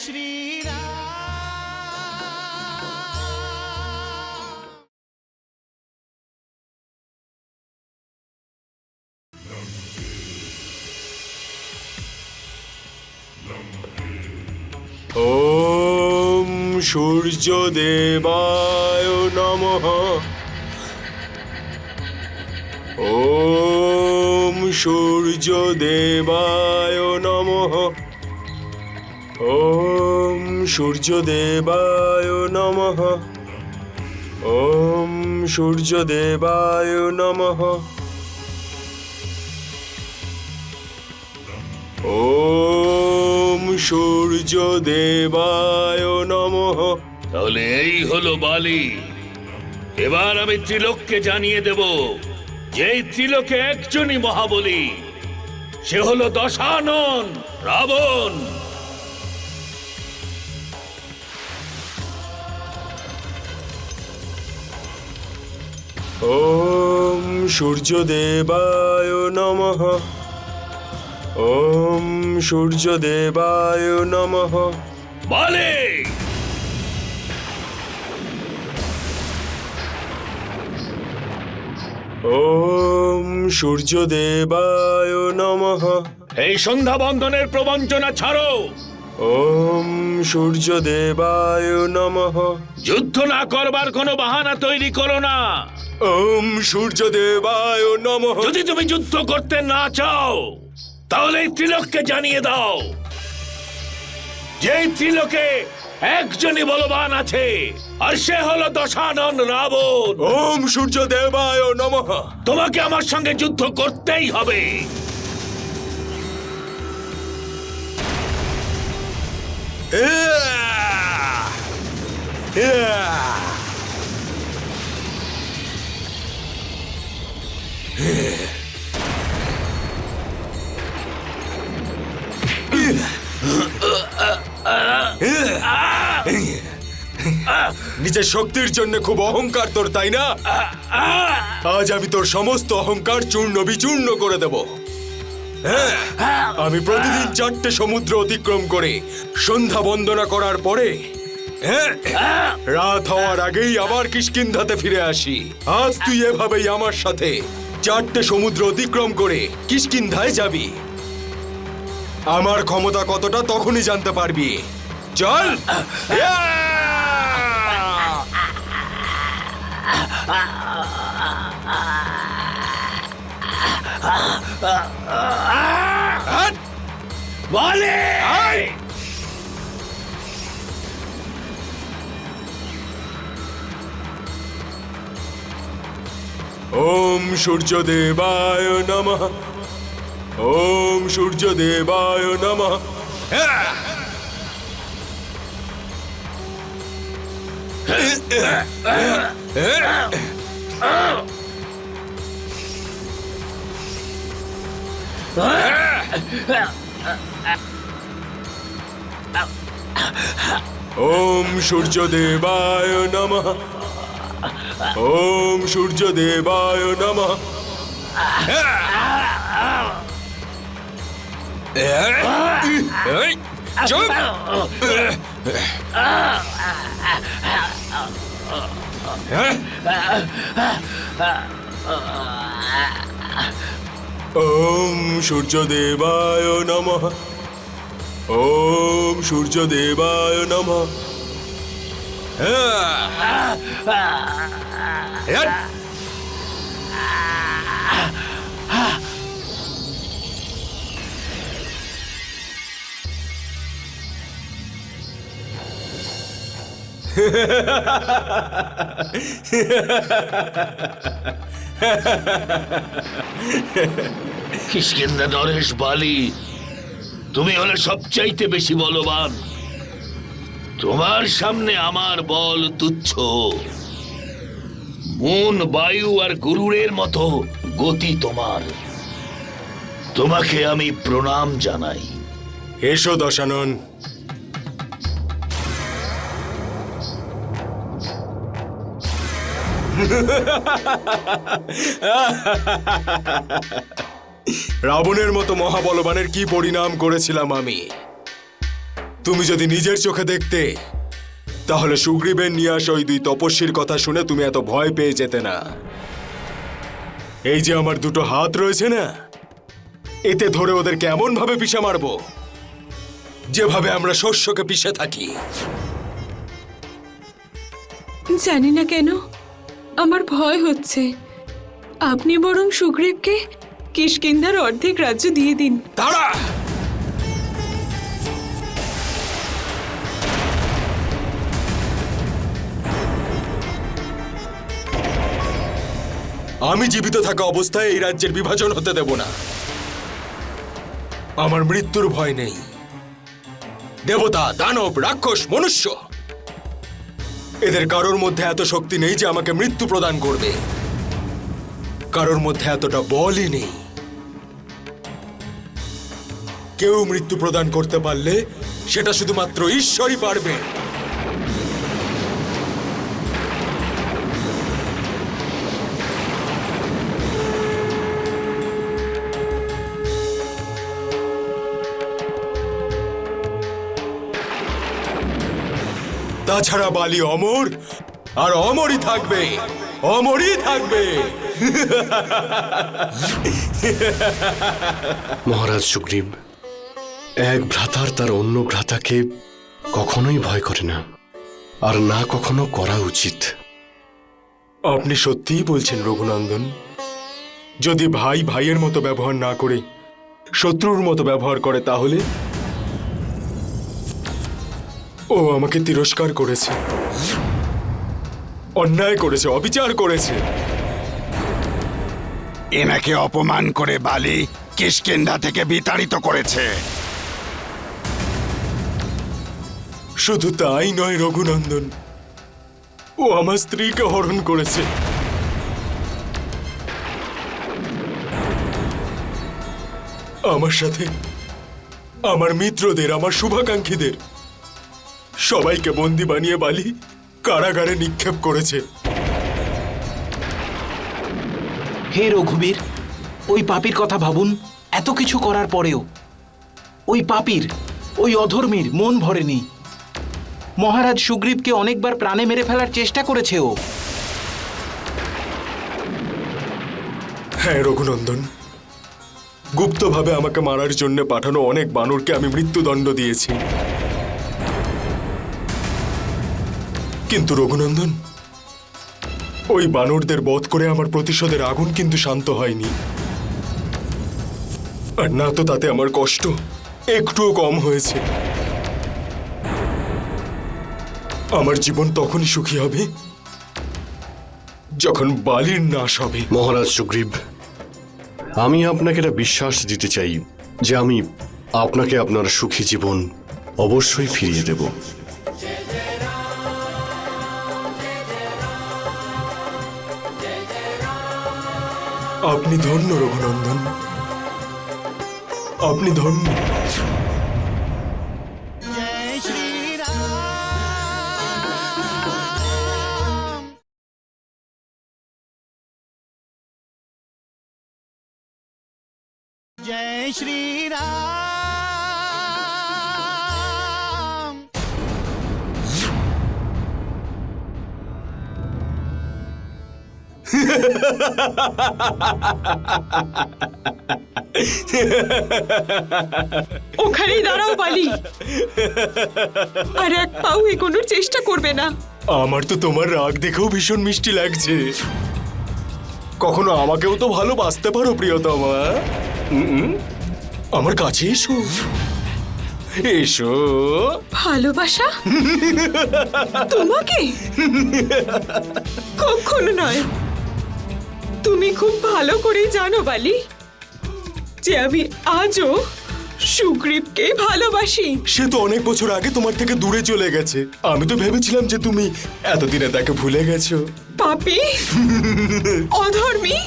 ওম সূর্যদেবায় নমঃ। ওম সূর্যদেবায় নমঃ। ওম সূর্যদেবায় নমঃ। ওম সূর্যদেবায় নমঃ। ওম সূর্যদেবায় নমঃ। তাহলে এই হলো বালি। এবার আমি ত্রিলোককে জানিয়ে দেব যে এই ত্রিলোকে একজনই মহাবলী, সে হলো দশানন রাবণ। ওম সূর্যদেবায় নমঃ। ওম সূর্যদেবায় নমঃ। বালি, ওম সূর্যদেবায় নমঃ। এই সন্ধ্যা বন্দনের প্রবঞ্চনা ছাড়ো। ওম সূর্যদেবায় নমঃ। যুদ্ধ না করবার কোনো বাহানা তৈরি করো না। ওম সূর্যদেবায় নমঃ। যদি তুমি যুদ্ধ করতে না চাও তাহলে এই ত্রিলোককে জানিয়ে দাও যে এই ত্রিলোকে একজনই বলবান আছে, আর সে হলো দশানন রাবণ। ওম সূর্যদেবায় নমঃ। তোমাকে আমার সঙ্গে যুদ্ধ করতেই হবে। নিজের শক্তির জন্য খুব অহংকার তোর, তাই না? আজ আমি তোর সমস্ত অহংকার চূর্ণ বিচূর্ণ করে দেব। হ্যাঁ, আমি প্রতিদিন 4টে সমুদ্র অতিক্রম করে সন্ধ্যা বন্দনা করার পরে রাত হওয়ার আগেই আবার কিষ্কিন্ধাতে ফিরে আসি। আজ তুই এভাবেই আমার সাথে 4টে সমুদ্র অতিক্রম করে কিষ্কিন্ধায় যাবি। আমার ক্ষমতা কতটা তখনই জানতে পারবি। চল। বলে ওম সূর্যদেবায় নমঃ। ওম সূর্যদেবায় নমঃ। ওম সূর্যদেবায় নমঃ। ওম সূর্যদেবায় নমঃ। চুপ! ওম সূর্যদেবায় নমঃ। ওম সূর্যদেবায় নমঃ। কিষ্কিন্ধা নরেশ বালি, তুমি হলে সবচাইতে বেশি বলবান। তোমার সামনে আমার বল তুচ্ছ। মন, বায়ু আর গরুড়ের মতো গতি তোমার। তোমাকে আমি প্রণাম জানাই। এসো দশানন। রাবণের মতো মহাবলবানের কি পরিণাম করেছিলাম আমি। তুমি যদি নিজের চোখে দেখতে, তাহলে সুগ্রীবের নিয়ে আসা ওই দুই তপস্বীর কথা শুনে তুমি এত ভয় পেয়ে যেতে না। এই যে আমার দুটো হাত রয়েছে না, এতে ধরে ওদেরকে এমন ভাবে পিষে মারবো যেভাবে আমরা শস্যকে পিষে থাকি। জানি না কেন আমার ভয় হচ্ছে। আপনি বরং সুগ্রীবকে কিষ্কিন্ধার অর্ধেক রাজ্য দিয়ে দিন। দাঁড়া! আমি জীবিত থাকা অবস্থায় এই রাজ্যের বিভাজন হতে দেব না। আমার মৃত্যুর ভয় নেই। দেবতা, দানব, রাক্ষস, মনুষ্য, এদের কারোর মধ্যে এত শক্তি নেই যে আমাকে মৃত্যু প্রদান করবে। কারোর মধ্যে এতটা বলই নেই। কেউ মৃত্যু প্রদান করতে পারলে সেটা শুধুমাত্র ঈশ্বরই পারবে। তাছাড়া বালি অমর, আর অমরই থাকবে, অমরই থাকবে। মহারাজ সুগ্রীব এক ভ্রাতার তার অন্য ভ্রাতাকে কখনোই ভয় করে না, আর না কখনো করা উচিত। আপনি সত্যিই বলছেন রঘুনন্দন? যদি ভাই ভাইয়ের মতো ব্যবহার না করে শত্রুর মতো ব্যবহার করে, তাহলে ও আমাকে তিরস্কার করেছে, অন্যায় করেছে, অবিচার করেছে। এনাকে অপমান করে বালি কিষ্কিন্ধা থেকে বিতাড়িত করেছে। শুধু তাই নয় রঘুনন্দন, ও আমার স্ত্রীকে হরণ করেছে। আমার সাথে আমার মিত্রদের, আমার শুভাকাঙ্ক্ষীদের সবাইকে বন্দি বানিয়ে বালি কারাগারে নিক্ষেপ করেছে। হে রঘুবীর, ওই পাপীর কথা ভাবুন। এত কিছু করার পরেও ওই পাপীর, ওই অধর্মীর মন ভরেনি। মহারাজ সুগ্রীবকে অনেকবার প্রাণে মেরে ফেলার চেষ্টা করেছে ও। হ্যাঁ রঘুনন্দন, গুপ্তভাবে আমাকে মারার জন্য পাঠানো অনেক বানরকে আমি মৃত্যুদণ্ড দিয়েছি। কিন্তু রঘুনন্দন, ওই বানরদের বধ করে আমার প্রতিশোধের আগুন কিন্তু শান্ত হয়নি। আর না তো তাতে আমার কষ্ট একটুও কম হয়েছে। আমার জীবন তখনই সুখী হবে যখন বালির নাশ হবে। মহারাজ সুগ্রীব, আমি আপনাকে এটা বিশ্বাস দিতে চাই যে আমি আপনাকে আপনার সুখী জীবন অবশ্যই ফিরিয়ে দেব। আপনি ধন্য রঘুনন্দন, আপনি ধন্য। जय श्री राम। ওখানেই দাঁড়াও বালি, আর এক পাও এগোনোর চেষ্টা করবে না। আমার তো তোমার রাগ দেখেও ভীষণ মিষ্টি লাগছে। কখনো আমাকেও তো ভালোবাসতে পারো প্রিয়তমা। আমার কাছে এসো, এসো। ভালোবাসা তোমাকে? কখনো নয়। তুমি খুব ভালো করেই জানো বালি যে আমি আজও সুগ্রীবকে ভালোবাসি। সে তো অনেক বছর আগে তোমার থেকে দূরে চলে গেছে। আমি তো ভেবেছিলাম যে তুমি এতদিনে তাকে ভুলে গেছো। পাপী, অধর্মী।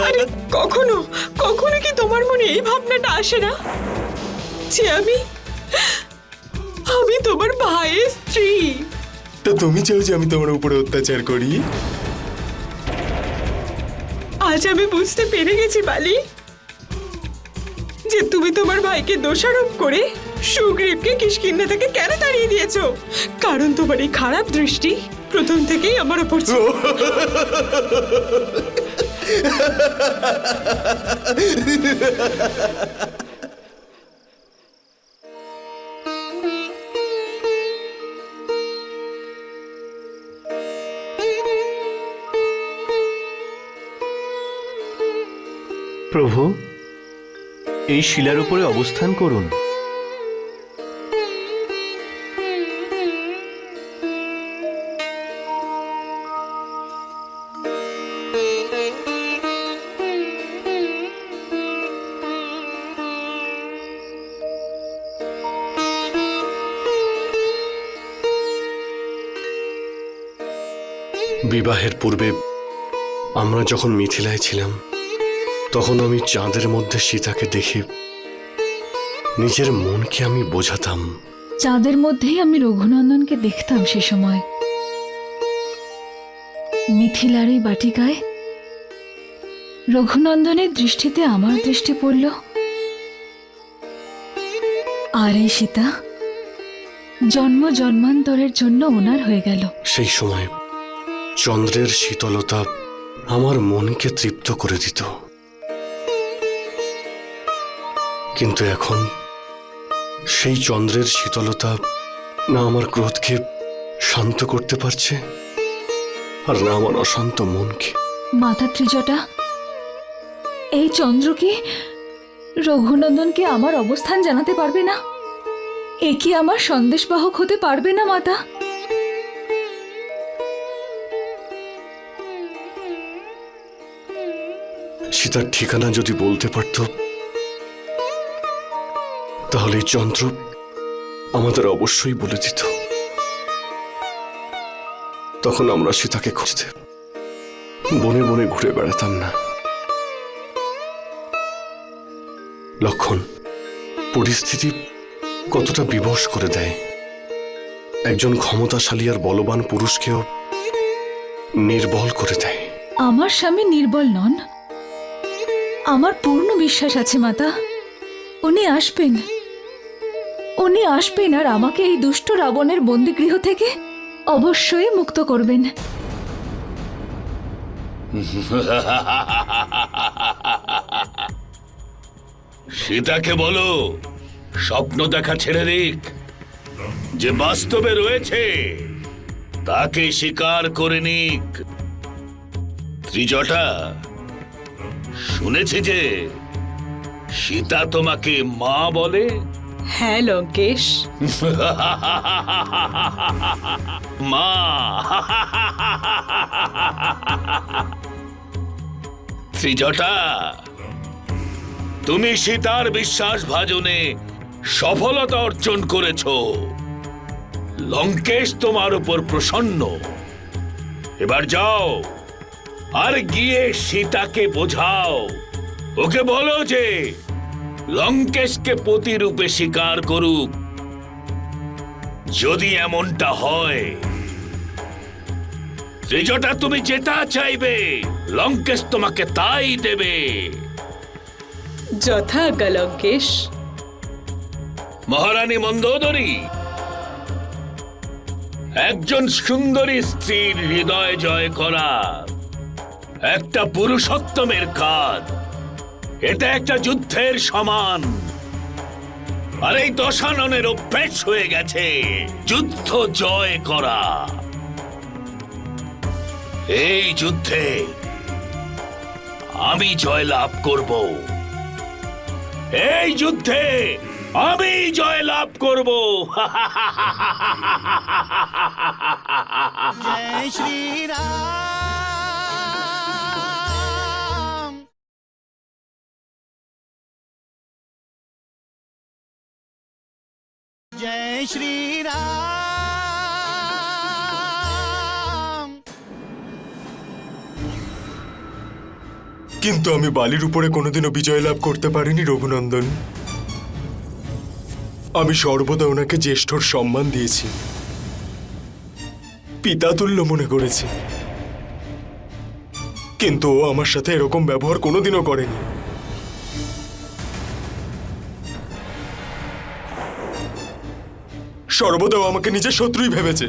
আরে কখনো কখনো কি তোমার মনে এই ভাবনাটা আসে না যে আমি তোমার ভাইয়ের স্ত্রী? তো তুমি চাও যে আমি তোমার উপরে অত্যাচার করি? আজ আমি বুঝতে পেরে গেছি বালি যে তুমি তোমার ভাইকে দোষারোপ করে সুগ্রীবকে কিষ্কিন্ধা থেকে কেন তাড়িয়ে দিয়েছো? কারণ তোমার এই খারাপ দৃষ্টি প্রথম থেকেই আমার উপর ছিল। প্রভু, এই শিলার উপরে অবস্থান করুন। বিবাহের পূর্বে আমরা যখন মিথিলায় ছিলাম, তখন আমি চাঁদের মধ্যে সীতাকে দেখে নিজের মনকে আমি বোঝাতাম। চাঁদের মধ্যেই আমি রঘুনন্দনকে দেখতাম সে সময়। মিথিলার এই বাটিকায় রঘুনন্দনের দৃষ্টিতে আমার দৃষ্টি পড়ল, আর এই সীতা জন্ম জন্মান্তরের জন্য ওনার হয়ে গেল। সেই সময় চন্দ্রের শীতলতা আমার মনকে তৃপ্ত করে দিত, কিন্তু এখন সেই চন্দ্রের শীতলতা না আমার ক্রোধকে শান্ত করতে পারছে, আর না আমার অশান্ত মনকে। মাতা ত্রিজটা, এই চন্দ্র কি রঘুনন্দনকে আমার অবস্থান জানাতে পারবে না? এ কি আমার সন্দেশবাহক হতে পারবে না মাতা? সীতার ঠিকানা যদি বলতে পারত, তাহলে এই চন্দ্র আমাদের অবশ্যই বলে দিত। তখন আমরা সীতাকে খুঁজতে বনে বনে ঘুরে বেড়াতাম না। লক্ষণ, পরিস্থিতি কতটা বিবশ করে দেয়। একজন ক্ষমতাশালী আর বলবান পুরুষকেও নির্বল করে দেয়। আমার স্বামী নির্বল নন, আমার পূর্ণ বিশ্বাস আছে মাতা। উনি আসবেন, উনি আসবেন আর আমাকে এই দুষ্ট রাবণের বন্দিগৃহ থেকে অবশ্যই মুক্ত করবেন। সীতাকে বলো স্বপ্ন দেখা ছেড়ে দিক, যে বাস্তবে রয়েছে তাকে স্বীকার করে নিক। ত্রিজটা, শুনেছি যে সীতা তোমাকে মা বলে। হ্যাঁ লঙ্কেশ, মা, ত্রিজটা, তুমি সীতার বিশ্বাস ভাজনে সফলতা অর্জন করেছ। লঙ্কেশ তোমার উপর প্রসন্ন। এবার যাও আর গিয়ে সীতাকে বোঝাও, ওকে বলো যে লঙ্কেশকে পতি রূপে স্বীকার করুক। যদি এমনটা হয়, ত্রিজটা, তুমি যেটা চাইবে লঙ্কেশ তোমাকে তাই দেবে। যথাজ্ঞা লঙ্কেশ। মহারানী মন্দোদরী, একজন সুন্দরী স্ত্রীর হৃদয় জয় করা একটা পুরুষোত্তমের কাজ। এটা একটা যুদ্ধের সমান, আর এই দশাননের অভ্যেস হয়ে গেছে যুদ্ধ জয় করা। এই যুদ্ধে আমি জয় লাভ করব, এই যুদ্ধে আমি জয় লাভ করব। জয় শ্রীরাম, জয় শ্রীরাম। কিন্তু আমি বালির উপরে কোনোদিনও বিজয় লাভ করতে পারিনি রঘুনন্দন। আমি সর্বদা ওনাকে জ্যেষ্ঠর সম্মান দিয়েছি, পিতাতুল্য মনে করেছি, কিন্তু ও আমার সাথে এরকম ব্যবহার কোনোদিনও করেনি। সর্বদাও আমাকে নিজের শত্রুই ভেবেছে।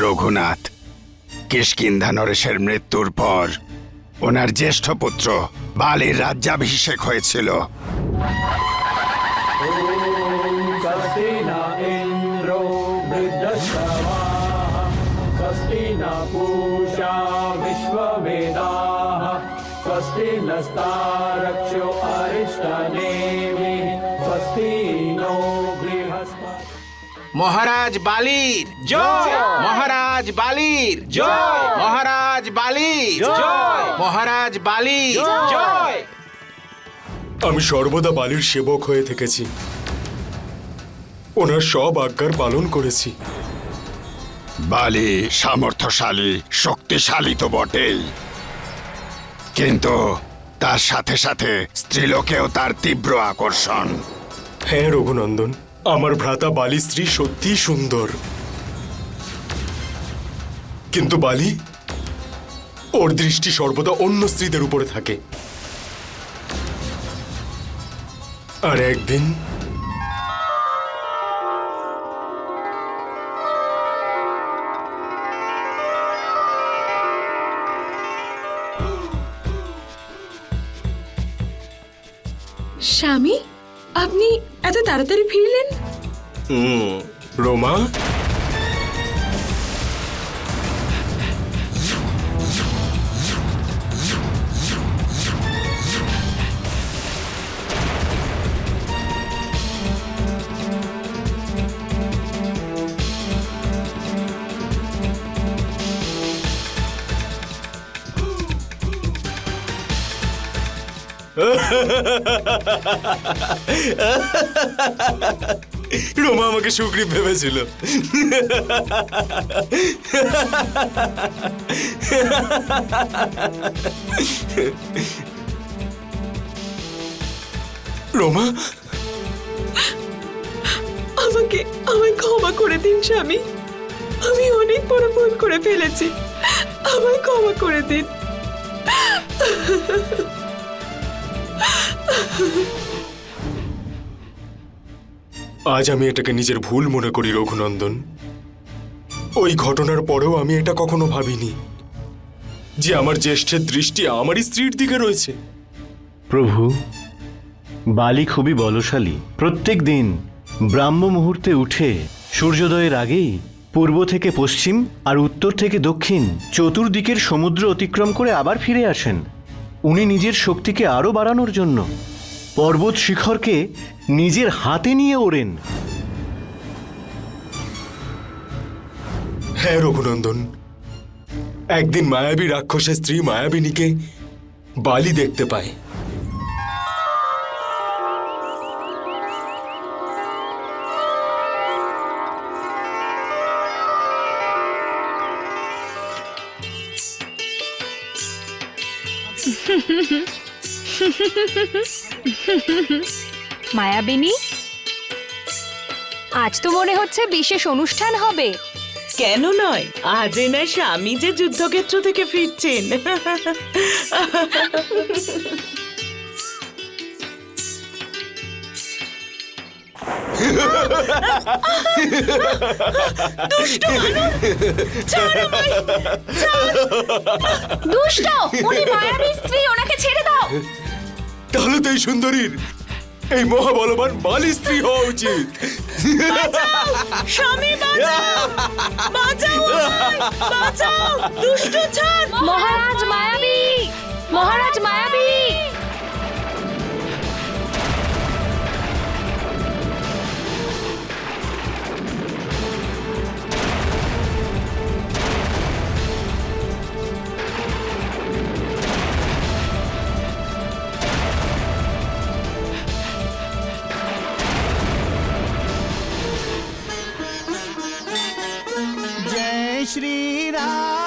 রঘুনাথ, কিষ্কিন্ধা নরেশের মৃত্যুর পর ওনার জ্যেষ্ঠ পুত্র বালির রাজ্যাভিষেক হয়েছিল। মহারাজ বালির জয়, মহারাজ বালির জয়, মহারাজ বালির জয়, মহারাজ বালির জয়। আমি সর্বদা বালির সেবক হয়ে থেকেছি, ওনার সব আজ্ঞার পালন করেছি। বালি সামর্থ্যশালী, শক্তিশালী তো বটেই, কিন্তু তার সাথে সাথে স্ত্রীলোকেও তার তীব্র আকর্ষণ। হ্যাঁ রঘুনন্দন, আমার ভ্রাতা বালি স্ত্রী সত্যিই সুন্দর, কিন্তু বালি ওর দৃষ্টি সর্বদা অন্য স্ত্রীদের উপরে থাকে। আর একদিন স্বামী, আপনি এত তাড়াতাড়ি ফিরলেন? রোমা, রোমা আমাকে সুগ্রীব ভেবেছিল। রোমা, আমায় ক্ষমা করে দিন স্বামী, আমি অনেক বড় ভুল করে ফেলেছি, আমায় ক্ষমা করে দিন। আজ আমি এটাকে নিজের ভুল মনে করি রঘুনন্দন। ওই ঘটনার পরেও আমি এটা কখনো ভাবিনি যে আমার জ্যেষ্ঠের দৃষ্টি আমারই স্ত্রীর দিকে রয়েছে। প্রভু, বালি খুবই বলশালী। প্রত্যেক দিন ব্রাহ্ম মুহূর্তে উঠে সূর্যোদয়ের আগেই পূর্ব থেকে পশ্চিম আর উত্তর থেকে দক্ষিণ চতুর্দিকের সমুদ্র অতিক্রম করে আবার ফিরে আসেন। উনি নিজের শক্তিকে আরও বাড়ানোর জন্য পর্বত শিখরকে নিজের হাতে নিয়ে ওড়েন। হ্যাঁ রঘুনন্দন, একদিন মায়াবী রাক্ষসের স্ত্রী মায়াবিনীকে বালি দেখতে পায়। মায়াবিনী, আজ তো মনে হচ্ছে বিশেষ অনুষ্ঠান হবে। কেন নয়, আজ না স্বামী যে যুদ্ধক্ষেত্র থেকে ফিরছেন। দুষ্ট, উনি মায়াবী স্ত্রী, ওনাকে ছেড়ে দাও। তাহলে তো এই সুন্দরীর এই মহাবলবান বালি স্ত্রী হওয়া উচিত। স্বামী বাঁচাও, বাঁচাও, বাঁচাও, দুষ্ট ছাড়। মহারাজ মায়াবী, মহারাজ মায়াবী। जय श्री राम।